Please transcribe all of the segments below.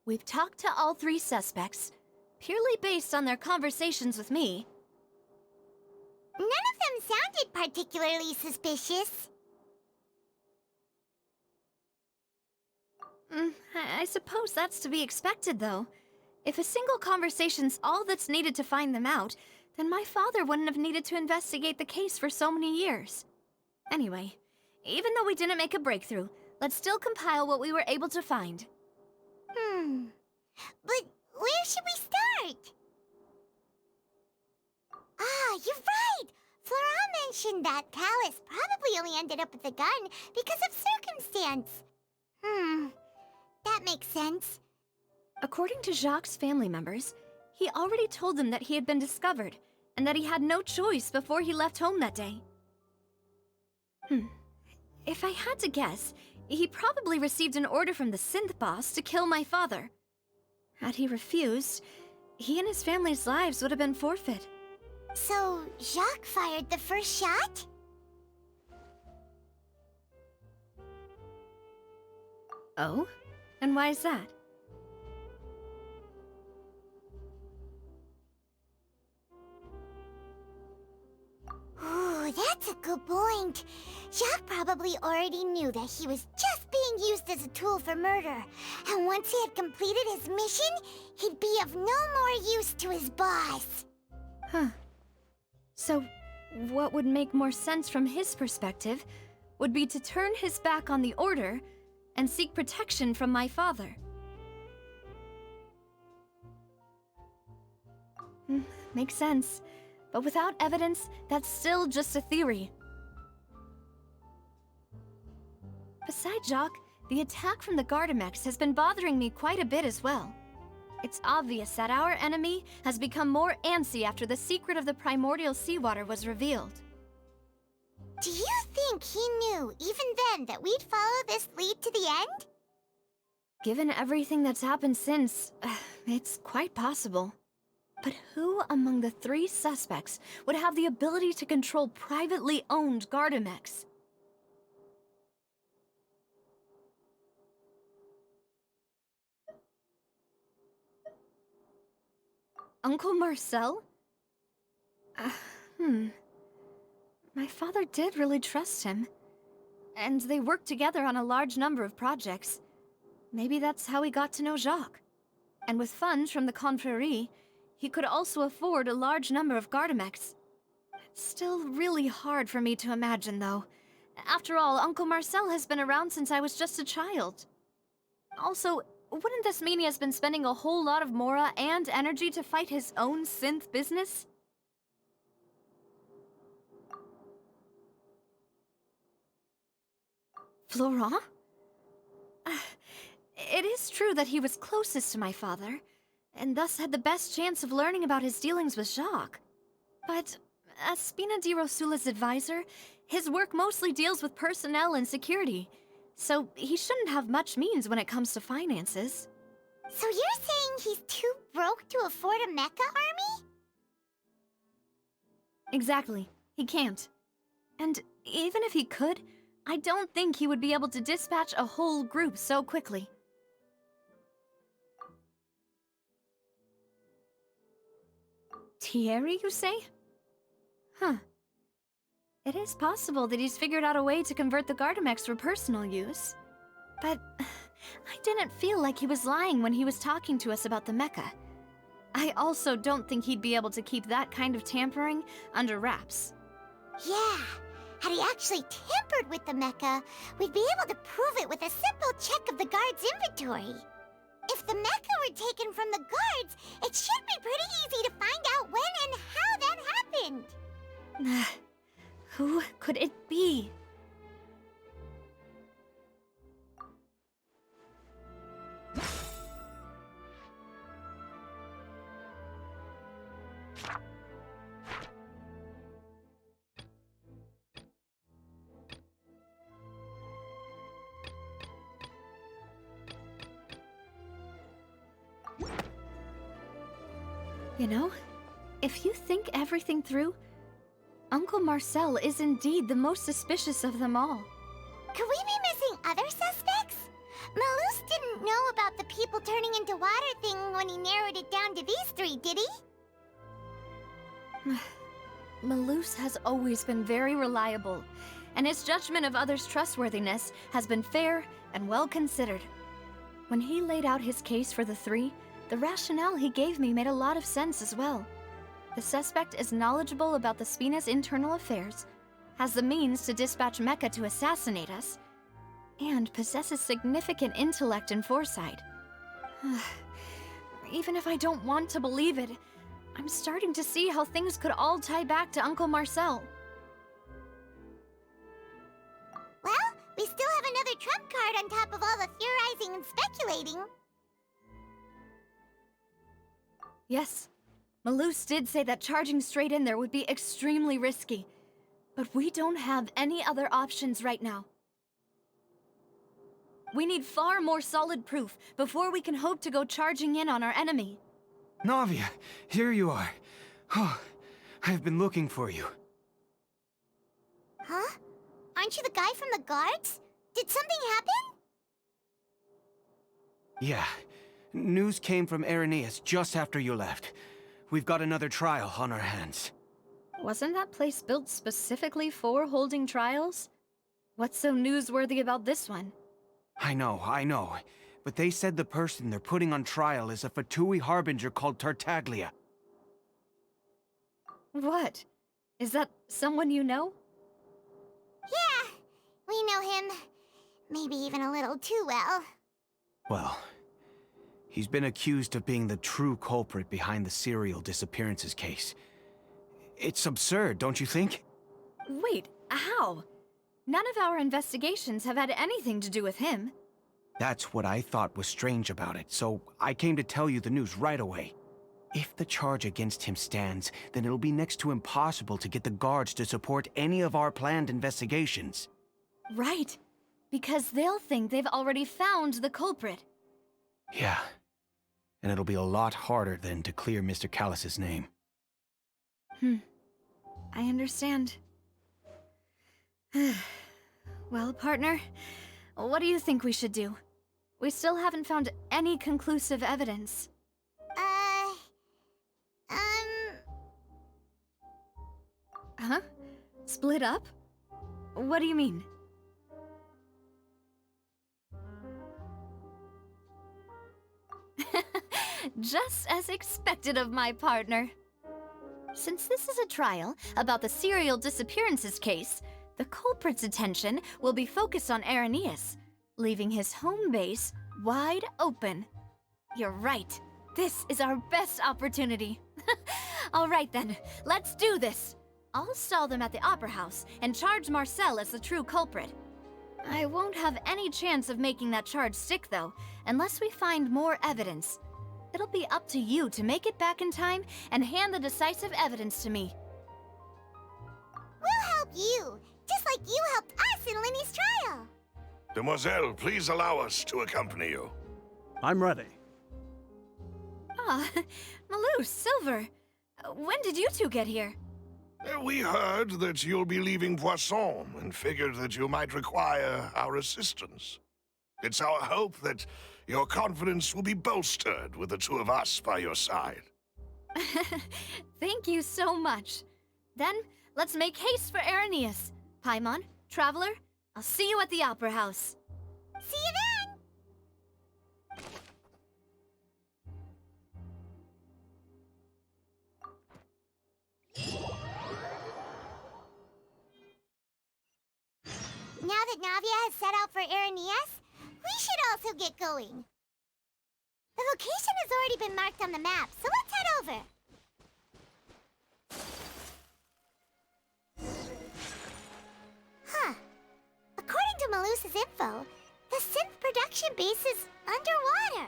We've talked to all three suspects, purely based on their conversations with me. None of them sounded particularly suspicious. I suppose that's to be expected, though. If a single conversation's all that's needed to find them out, then my father wouldn't have needed to investigate the case for so many years. Anyway, even though we didn't make a breakthrough, let's still compile what we were able to find. But where should we start? Ah, you're right! Flora mentioned that Callus probably only ended up with the gun because of circumstance. That makes sense. According to Jacques' family members, he already told them that he had been discovered, and that he had no choice before he left home that day. If I had to guess, he probably received an order from the synth boss to kill my father. Had he refused, he and his family's lives would have been forfeit. So, Jacques fired the first shot? Oh? And why is that? Ooh, that's a good point. Jacques probably already knew that he was just being used as a tool for murder. And once he had completed his mission, he'd be of no more use to his boss. So, what would make more sense from his perspective would be to turn his back on the Order and seek protection from my father. Makes sense. But without evidence, that's still just a theory. Besides Jacques, the attack from the Gardamex has been bothering me quite a bit as well. It's obvious that our enemy has become more antsy after the secret of the primordial seawater was revealed. Do you think he knew, even then, that we'd follow this lead to the end? Given everything that's happened since, it's quite possible. But who among the three suspects would have the ability to control privately owned Gardamex? Uncle Marcel? My father did really trust him. And they worked together on a large number of projects. Maybe that's how he got to know Jacques. And with funds from the Confrérie, he could also afford a large number of Gardamex. It's still really hard for me to imagine, though. After all, Uncle Marcel has been around since I was just a child. Also, wouldn't this mean he has been spending a whole lot of mora and energy to fight his own synth business? Florent? It is true that he was closest to my father, and thus had the best chance of learning about his dealings with Jacques. But as Spina di Rosula's advisor, his work mostly deals with personnel and security, so he shouldn't have much means when it comes to finances. So you're saying he's too broke to afford a mecha army? Exactly. He can't. And even if he could, I don't think he would be able to dispatch a whole group so quickly. Thierry, you say? It is possible that he's figured out a way to convert the Gardamex for personal use. But I didn't feel like he was lying when he was talking to us about the mecha. I also don't think he'd be able to keep that kind of tampering under wraps. Yeah, had he actually tampered with the mecha, we'd be able to prove it with a simple check of the guard's inventory. If the mecha were taken from the guards, it should be pretty easy to find out when and how that happened. Who could it be? You know, if you think everything through, Uncle Marcel is indeed the most suspicious of them all. Could we be missing other suspects? Malus didn't know about the people turning into water thing when he narrowed it down to these three, did he? Malus has always been very reliable, and his judgment of others' trustworthiness has been fair and well considered. When he laid out his case for the three, the rationale he gave me made a lot of sense as well. The suspect is knowledgeable about the Spina's internal affairs, has the means to dispatch Mecha to assassinate us, and possesses significant intellect and foresight. Even if I don't want to believe it, I'm starting to see how things could all tie back to Uncle Marcel. Well, we still have another trump card on top of all the theorizing and speculating. Yes, Malus did say that charging straight in there would be extremely risky, but we don't have any other options right now. We need far more solid proof before we can hope to go charging in on our enemy. Navia, here you are. Oh, I've been looking for you. Huh? Aren't you the guy from the guards? Did something happen? Yeah. News came from Irenaeus just after you left. We've got another trial on our hands. Wasn't that place built specifically for holding trials? What's so newsworthy about this one? I know. But they said the person they're putting on trial is a Fatui harbinger called Tartaglia. What? Is that someone you know? Yeah, we know him. Maybe even a little too well. Well, he's been accused of being the true culprit behind the serial disappearances case. It's absurd, don't you think? Wait, how? None of our investigations have had anything to do with him. That's what I thought was strange about it, so I came to tell you the news right away. If the charge against him stands, then it'll be next to impossible to get the guards to support any of our planned investigations. Right, because they'll think they've already found the culprit. Yeah, and it'll be a lot harder then to clear Mr. Callus's name. I understand. Well, partner, what do you think we should do? We still haven't found any conclusive evidence. Huh? Split up? What do you mean? Just as expected of my partner. Since this is a trial about the serial disappearances case, the culprit's attention will be focused on Irenaeus, leaving his home base wide open. You're right. This is our best opportunity. All right then, let's do this. I'll stall them at the Opera House and charge Marcel as the true culprit. I won't have any chance of making that charge stick, though, unless we find more evidence. It'll be up to you to make it back in time and hand the decisive evidence to me. We'll help you, just like you helped us in Lyny's trial. Demoiselle, please allow us to accompany you. I'm ready. Ah, Malus, Silver. When did you two get here? We heard that you'll be leaving Poisson and figured that you might require our assistance. It's our hope that your confidence will be bolstered with the two of us by your side. Thank you so much. Then, let's make haste for Irenaeus. Paimon, Traveler, I'll see you at the Opera House. See you then! Now that Navia has set out for Irenaeus, we should also get going. The location has already been marked on the map, so let's head over. Huh. According to Malus's info, the synth production base is underwater.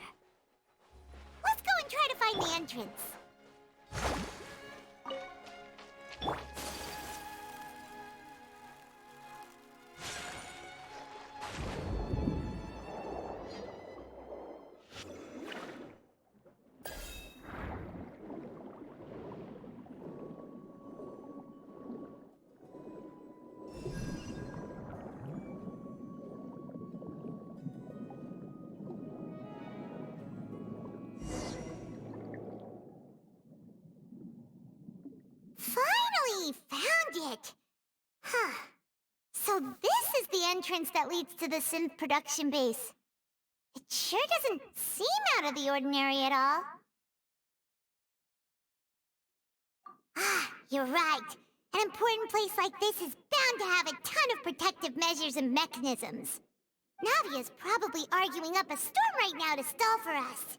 Let's go and try to find the entrance. Huh. So this is the entrance that leads to the synth production base. It sure doesn't seem out of the ordinary at all. Ah, you're right. An important place like this is bound to have a ton of protective measures and mechanisms. Navia's probably arguing up a storm right now to stall for us.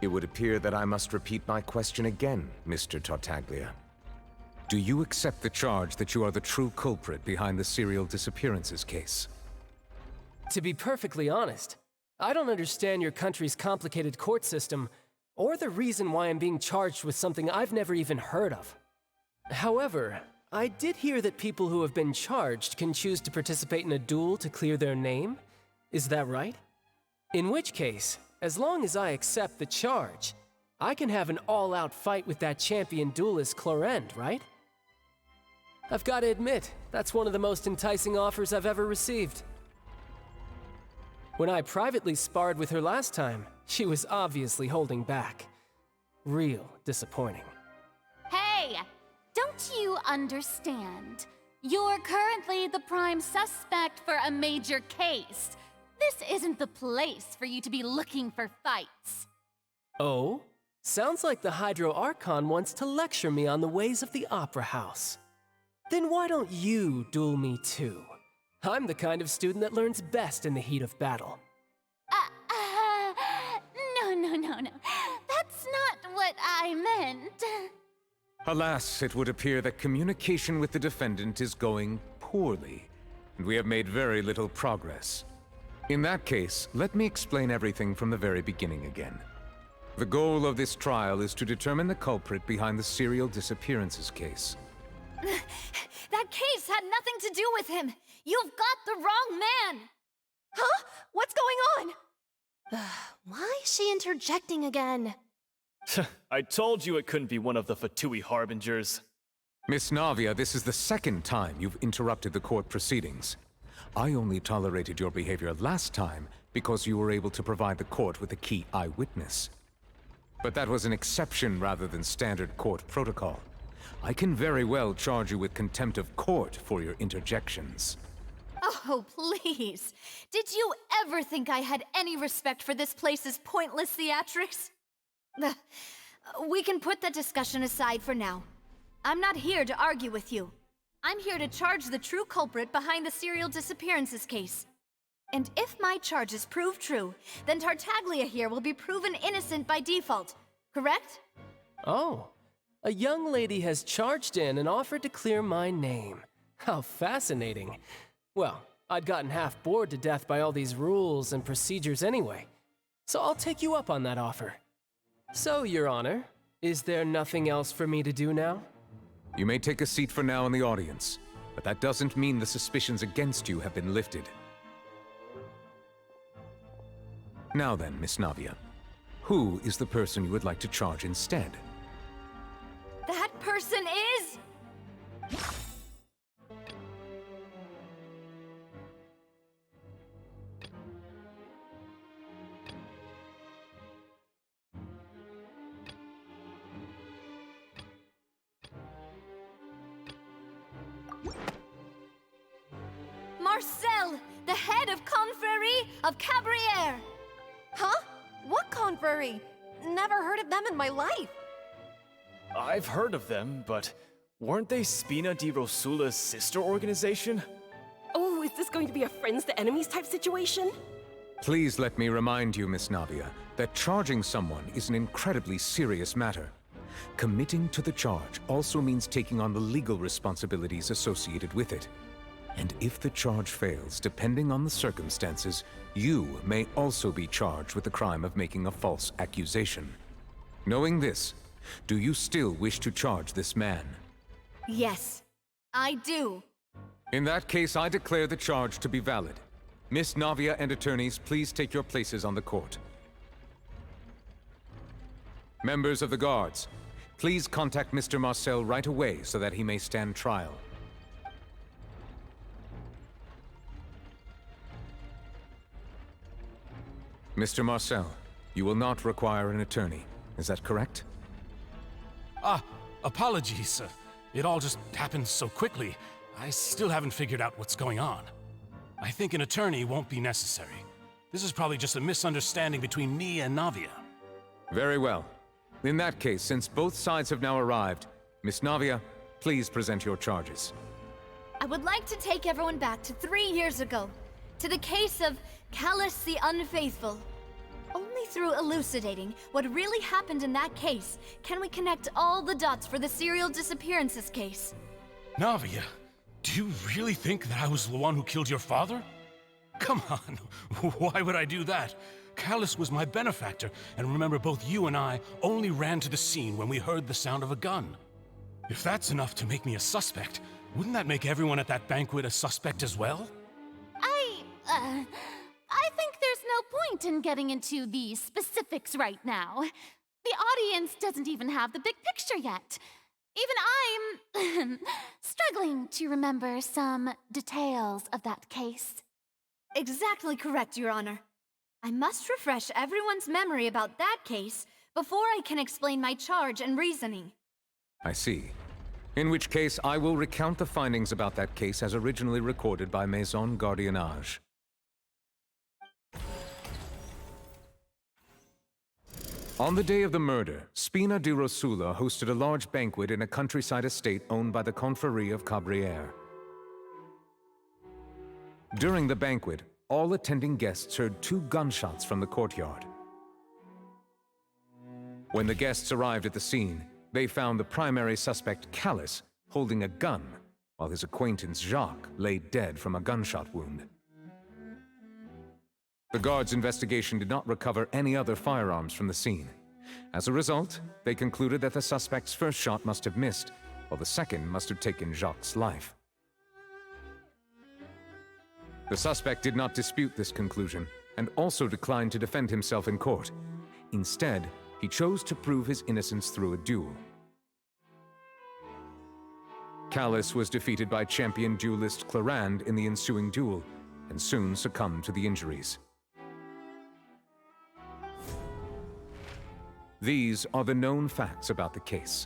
It would appear that I must repeat my question again, Mr. Tartaglia. Do you accept the charge that you are the true culprit behind the serial disappearances case? To be perfectly honest, I don't understand your country's complicated court system, or the reason why I'm being charged with something I've never even heard of. However, I did hear that people who have been charged can choose to participate in a duel to clear their name. Is that right? In which case, as long as I accept the charge, I can have an all-out fight with that champion duelist Clorend, right? I've got to admit, that's one of the most enticing offers I've ever received. When I privately sparred with her last time, she was obviously holding back. Real disappointing. Hey! Don't you understand? You're currently the prime suspect for a major case. This isn't the place for you to be looking for fights. Oh? Sounds like the Hydro Archon wants to lecture me on the ways of the Opera House. Then why don't you duel me too? I'm the kind of student that learns best in the heat of battle. No. That's not what I meant. Alas, it would appear that communication with the defendant is going poorly, and we have made very little progress. In that case, let me explain everything from the very beginning again. The goal of this trial is to determine the culprit behind the serial disappearances case. That case had nothing to do with him! You've got the wrong man! Huh? What's going on? Why is she interjecting again? I told you it couldn't be one of the Fatui Harbingers. Miss Navia, this is the second time you've interrupted the court proceedings. I only tolerated your behavior last time because you were able to provide the court with a key eyewitness. But that was an exception rather than standard court protocol. I can very well charge you with contempt of court for your interjections. Oh, please. Did you ever think I had any respect for this place's pointless theatrics? We can put that discussion aside for now. I'm not here to argue with you. I'm here to charge the true culprit behind the serial disappearances case. And if my charges prove true, then Tartaglia here will be proven innocent by default, correct? Oh, a young lady has charged in and offered to clear my name. How fascinating. Well, I'd gotten half bored to death by all these rules and procedures anyway, so I'll take you up on that offer. So, Your Honor, is there nothing else for me to do now? You may take a seat for now in the audience, but that doesn't mean the suspicions against you have been lifted. Now then, Miss Navia, who is the person you would like to charge instead? That person is... Marcel, the head of Confrérie of Cabrières! Huh? What confrérie? Never heard of them in my life. I've heard of them, but weren't they Spina di Rosula's sister organization? Oh, is this going to be a friends to enemies type situation? Please let me remind you, Miss Navia, that charging someone is an incredibly serious matter. Committing to the charge also means taking on the legal responsibilities associated with it. And if the charge fails, depending on the circumstances, you may also be charged with the crime of making a false accusation. Knowing this, do you still wish to charge this man? Yes, I do. In that case, I declare the charge to be valid. Miss Navia and attorneys, please take your places on the court. Members of the guards, please contact Mr. Marcel right away so that he may stand trial. Mr. Marcel, you will not require an attorney. Is that correct? Apologies. It all just happened so quickly. I still haven't figured out what's going on. I think an attorney won't be necessary. This is probably just a misunderstanding between me and Navia. Very well. In that case, since both sides have now arrived, Miss Navia, please present your charges. I would like to take everyone back to 3 years ago, to the case of Callus the Unfaithful. Only through elucidating what really happened in that case can we connect all the dots for the serial disappearances case. Navia, do you really think that I was the one who killed your father? Come on, why would I do that? Callus was my benefactor, and remember, both you and I only ran to the scene when we heard the sound of a gun. If that's enough to make me a suspect, wouldn't that make everyone at that banquet a suspect as well? I think there's no point in getting into the specifics right now. The audience doesn't even have the big picture yet. Even I'm struggling to remember some details of that case. Exactly correct, Your Honor. I must refresh everyone's memory about that case before I can explain my charge and reasoning. I see. In which case, I will recount the findings about that case as originally recorded by Maison Gardiennage. On the day of the murder, Spina di Rosula hosted a large banquet in a countryside estate owned by the Confrérie of Cabrières. During the banquet, all attending guests heard 2 gunshots from the courtyard. When the guests arrived at the scene, they found the primary suspect, Callus, holding a gun, while his acquaintance, Jacques, lay dead from a gunshot wound. The guards' investigation did not recover any other firearms from the scene. As a result, they concluded that the suspect's first shot must have missed, while the second must have taken Jacques' life. The suspect did not dispute this conclusion, and also declined to defend himself in court. Instead, he chose to prove his innocence through a duel. Callus was defeated by champion duelist Clarande in the ensuing duel, and soon succumbed to the injuries. These are the known facts about the case.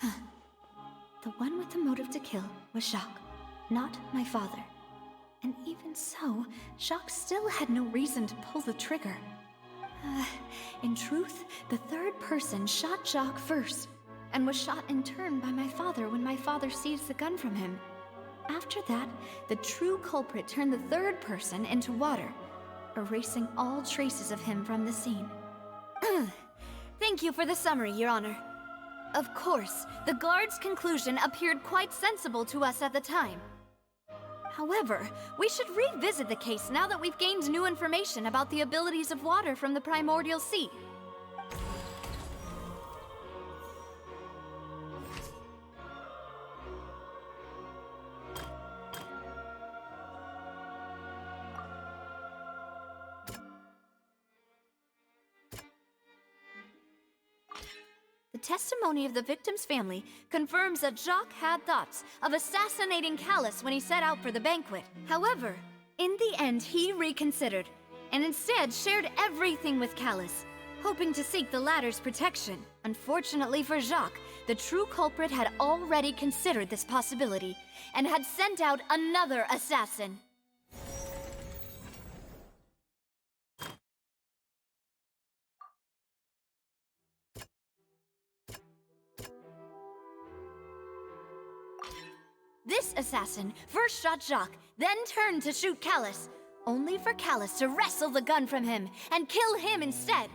The one with the motive to kill was Jacques, not my father. And even so, Jacques still had no reason to pull the trigger. In truth, the third person shot Jacques first, and was shot in turn by my father when my father seized the gun from him. After that, the true culprit turned the third person into water, erasing all traces of him from the scene. Thank you for the summary, Your Honor. Of course, the guard's conclusion appeared quite sensible to us at the time. However, we should revisit the case now that we've gained new information about the abilities of water from the primordial sea. The testimony of the victim's family confirms that Jacques had thoughts of assassinating Callus when he set out for the banquet. However, in the end, he reconsidered, and instead shared everything with Callus, hoping to seek the latter's protection. Unfortunately for Jacques, the true culprit had already considered this possibility, and had sent out another assassin. This assassin first shot Jacques, then turned to shoot Callus, only for Callus to wrestle the gun from him and kill him instead.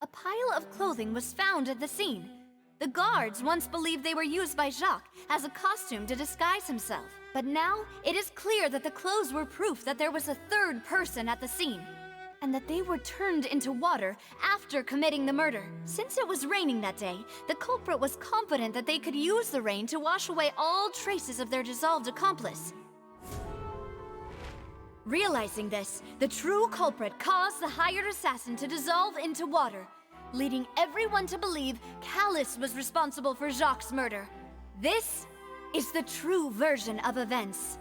A pile of clothing was found at the scene. The guards once believed they were used by Jacques as a costume to disguise himself. But now, it is clear that the clothes were proof that there was a third person at the scene, and that they were turned into water after committing the murder. Since it was raining that day, the culprit was confident that they could use the rain to wash away all traces of their dissolved accomplice. Realizing this, the true culprit caused the hired assassin to dissolve into water, leading everyone to believe Callus was responsible for Jacques' murder. This is the true version of events.